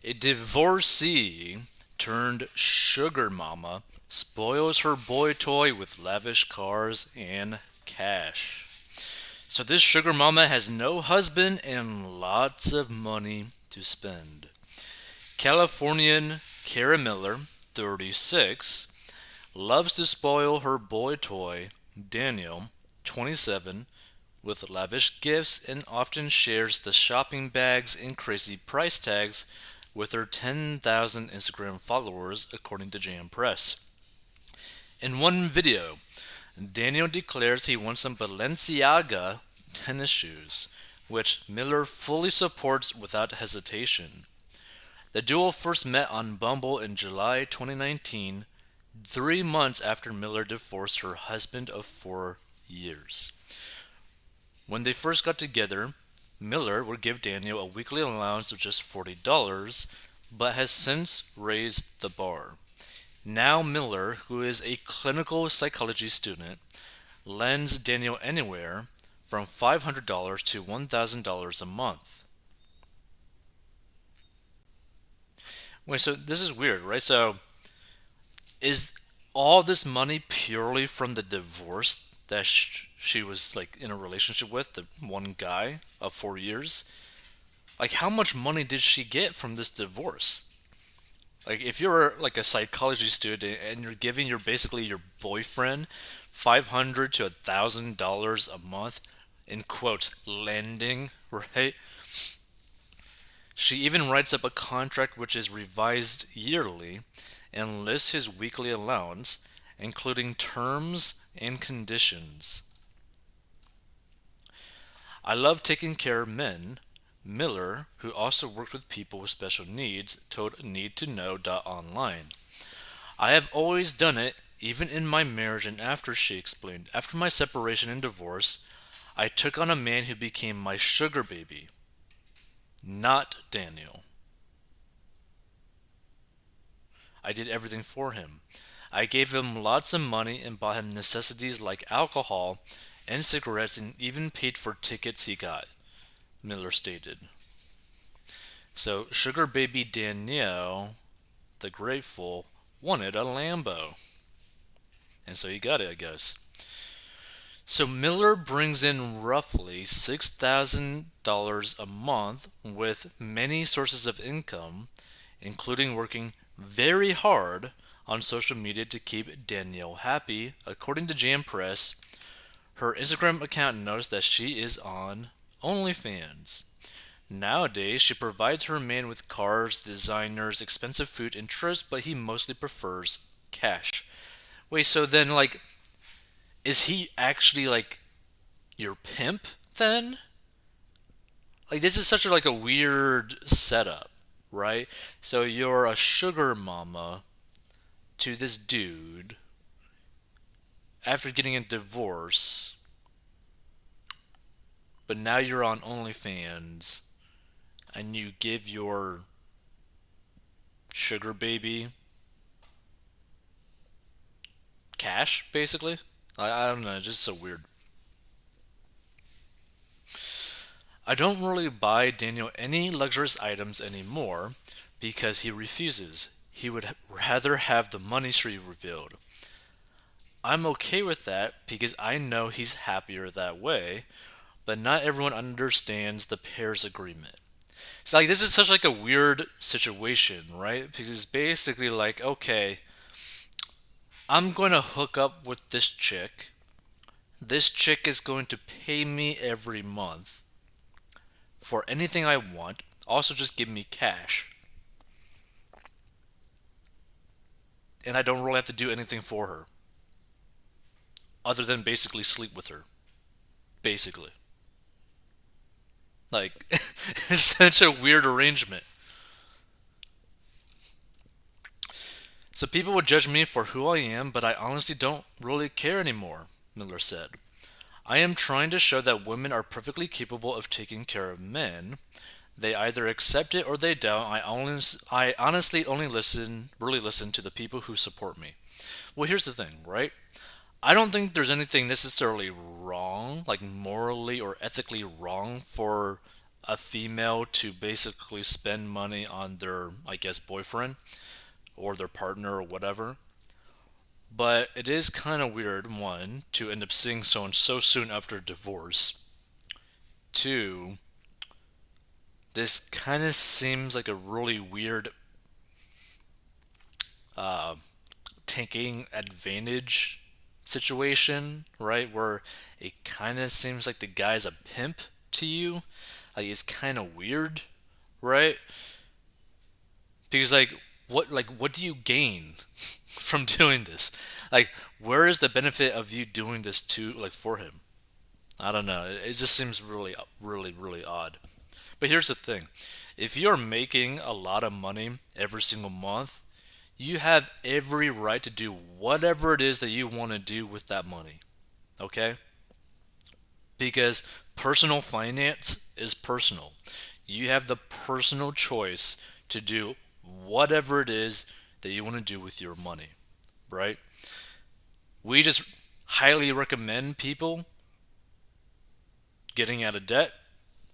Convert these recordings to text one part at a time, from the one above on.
A divorcee turned sugar mama spoils her boy toy with lavish cars and cash. So this sugar mama has no husband and lots of money to spend. Californian Kara Miller, 36, loves to spoil her boy toy, Daniel, 27, with lavish gifts and often shares the shopping bags and crazy price tags with her 10,000 Instagram followers, according to JM Press. In one video, Daniel declares he wants some Balenciaga tennis shoes, which Miller fully supports without hesitation. The duo first met on Bumble in July 2019, 3 months after Miller divorced her husband of 4 years. When they first got together, Miller would give Daniel a weekly allowance of just $40, but has since raised the bar. Now Miller, who is a clinical psychology student, lends Daniel anywhere from $500 to $1,000 a month. Wait, so this is weird, right? So is all this money purely from the divorce that she was like in a relationship with the one guy of 4 years? Like, how much money did she get from this divorce? Like, if you're like a psychology student and you're giving your basically your boyfriend $500 to $1,000 a month, in quotes, lending, right? She even writes up a contract which is revised yearly and lists his weekly allowance, including terms and conditions. I love taking care of men. Miller, who also worked with people with special needs, told Need to Know Online. I have always done it, even in my marriage and after, she explained. After my separation and divorce, I took on a man who became my sugar baby, not Daniel. I did everything for him. I gave him lots of money and bought him necessities like alcohol and cigarettes and even paid for tickets he got, Miller stated. So, Sugar Baby Danielle, the grateful, wanted a Lambo. And so he got it, I guess. So Miller brings in roughly $6,000 a month with many sources of income, including working very hard on social media to keep Danielle happy. According to Jam Press, her Instagram account notes that she is on OnlyFans. Nowadays, she provides her man with cars, designers, expensive food, and trips, but he mostly prefers cash. Wait, so then, like, is he actually, like, your pimp then? Like, this is such a, like, a weird setup, right? So you're a sugar mama to this dude after getting a divorce, but now you're on OnlyFans and you give your sugar baby cash, basically. I don't know, it's just so weird. I don't really buy Daniel any luxurious items anymore because he refuses. He would rather have the money she revealed. I'm okay with that because I know he's happier that way, but not everyone understands the pair's agreement. It's like this is such like a weird situation, right? Because it's basically like, okay, I'm going to hook up with this chick. This chick is going to pay me every month for anything I want. Also, just give me cash. And I don't really have to do anything for her other than basically sleep with her. Basically. Like, it's such a weird arrangement. So people would judge me for who I am, but I honestly don't really care anymore, Miller said. I am trying to show that women are perfectly capable of taking care of men. They either accept it or they don't. I honestly only really listen to the people who support me. Well, here's the thing, right? I don't think there's anything necessarily wrong, like morally or ethically wrong for a female to basically spend money on their, I guess, boyfriend or their partner or whatever. But it is kind of weird, one, to end up seeing someone so soon after divorce. Two, this kind of seems like a really weird uh, taking advantage situation, right? Where it kind of seems like the guy's a pimp to you. Like it's kind of weird, right? Because what do you gain from doing this? Like where is the benefit of you doing this to like for him? I don't know. It just seems really odd. But here's the thing. If you're making a lot of money every single month, you have every right to do whatever it is that you want to do with that money. Okay? Because personal finance is personal. You have the personal choice to do whatever it is that you want to do with your money, right? We just highly recommend people getting out of debt,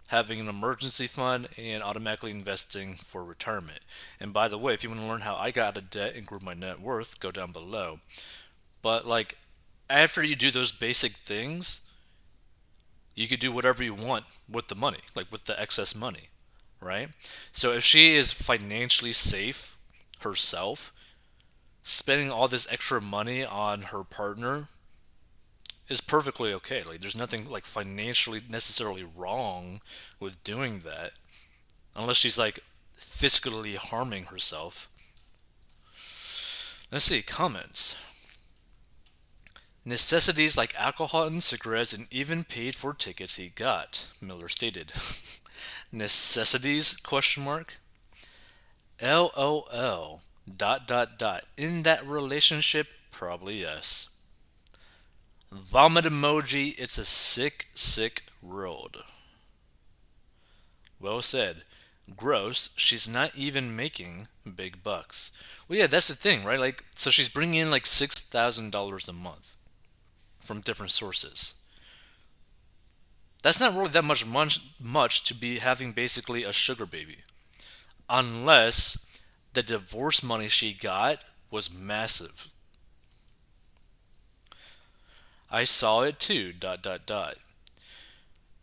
having an emergency fund, and automatically investing for retirement. And by the way, if you want to learn how I got out of debt and grew my net worth, go down below. But like after you do those basic things, you could do whatever you want with the money, like with the excess money, right? So if she is financially safe herself, spending all this extra money on her partner is perfectly okay. Like there's nothing like financially necessarily wrong with doing that unless she's like fiscally harming herself. Let's see comments. Necessities like alcohol and cigarettes and even paid for tickets he got, Miller stated. Necessities question mark. LOL dot dot dot. In that relationship, probably yes. Vomit emoji, it's a sick world. Well said. Gross, she's not even making big bucks. Well, yeah, that's the thing, right? Like, so she's bringing in like $6,000 a month from different sources. That's not really that much to be having basically a sugar baby. Unless the divorce money she got was massive. I saw it too, dot dot dot.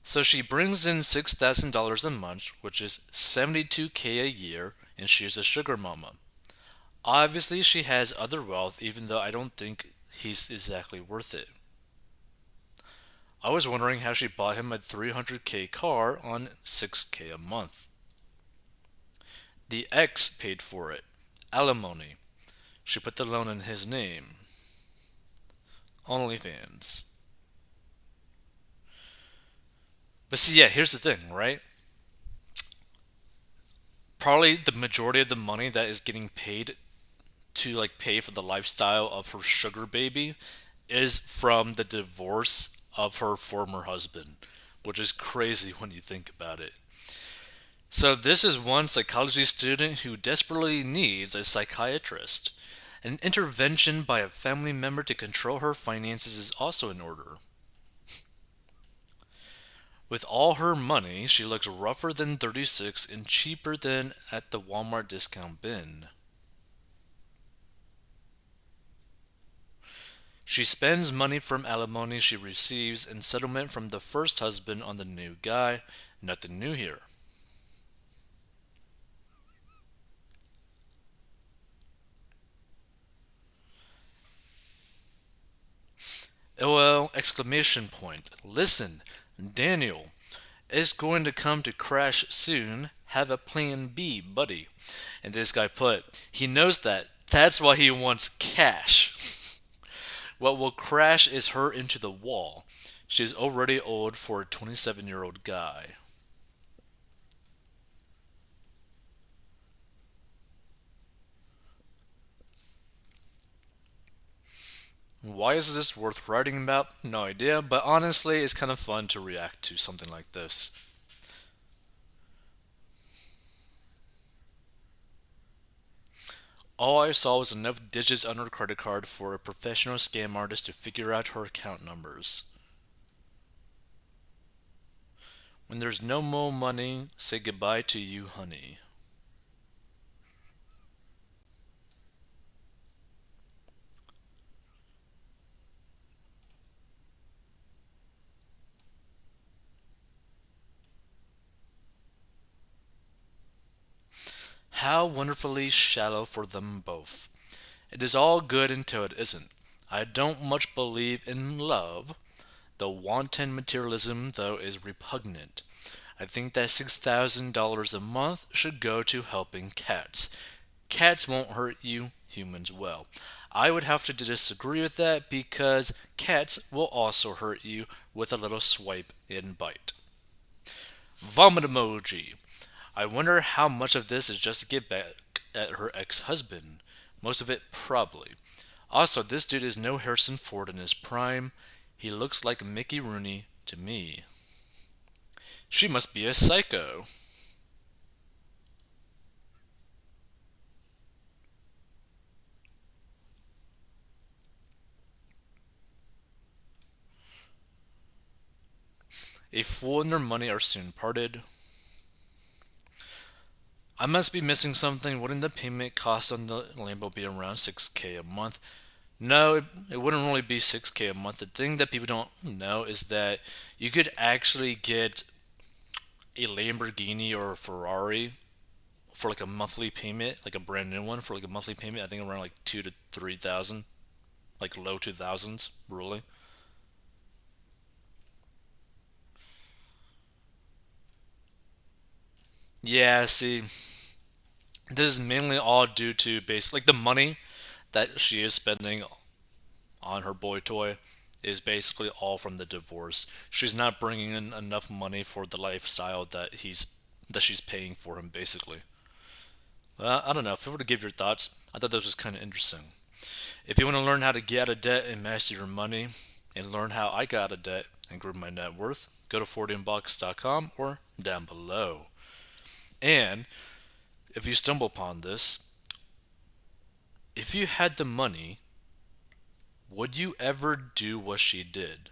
So she brings in $6,000 a month, which is 72K a year, and she's a sugar mama. Obviously, she has other wealth, even though I don't think he's exactly worth it. I was wondering how she bought him a 300K car on 6K a month. The ex paid for it. Alimony. She put the loan in his name. OnlyFans. But see, yeah, here's the thing, right? Probably the majority of the money that is getting paid to like pay for the lifestyle of her sugar baby is from the divorce of her former husband, which is crazy when you think about it. So this is one psychology student who desperately needs a psychiatrist. An intervention by a family member to control her finances is also in order. With all her money, she looks rougher than 36 and cheaper than at the Walmart discount bin. She spends money from alimony she receives and settlement from the first husband on the new guy. Nothing new here. LOL exclamation point. Listen, Daniel is going to come to crash soon. Have a plan B, buddy. And this guy put, he knows that. That's why he wants cash. What will crash is her into the wall. She's already old for a 27-year-old guy. Why is this worth writing about? No idea, but honestly, it's kind of fun to react to something like this. All I saw was enough digits on her credit card for a professional scam artist to figure out her account numbers. When there's no more money, say goodbye to you, honey. How wonderfully shallow for them both. It is all good until it isn't. I don't much believe in love. The wanton materialism, though, is repugnant. I think that $6,000 a month should go to helping cats. Cats won't hurt you, humans will. I would have to disagree with that because cats will also hurt you with a little swipe and bite. Vomit emoji. I wonder how much of this is just to get back at her ex husband. Most of it, probably. Also, this dude is no Harrison Ford in his prime. He looks like Mickey Rooney to me. She must be a psycho. A fool and their money are soon parted. I must be missing something. Wouldn't the payment cost on the Lambo be around 6K a month? No, it wouldn't really be 6K a month. The thing that people don't know is that you could actually get a Lamborghini or a Ferrari for like a monthly payment, like a brand new one for like a monthly payment. I think around like 2 to 3 thousand, like low 2000s, really. Yeah, see, this is mainly all due to like the money that she is spending on her boy toy is basically all from the divorce. She's not bringing in enough money for the lifestyle that she's paying for him basically. I don't know. If you were to give your thoughts, I thought this was kind of interesting. If you want to learn how to get out of debt and master your money, and learn how I got out of debt and grew my net worth, go to 40inbox.com or down below. And if you stumble upon this, if you had the money, would you ever do what she did?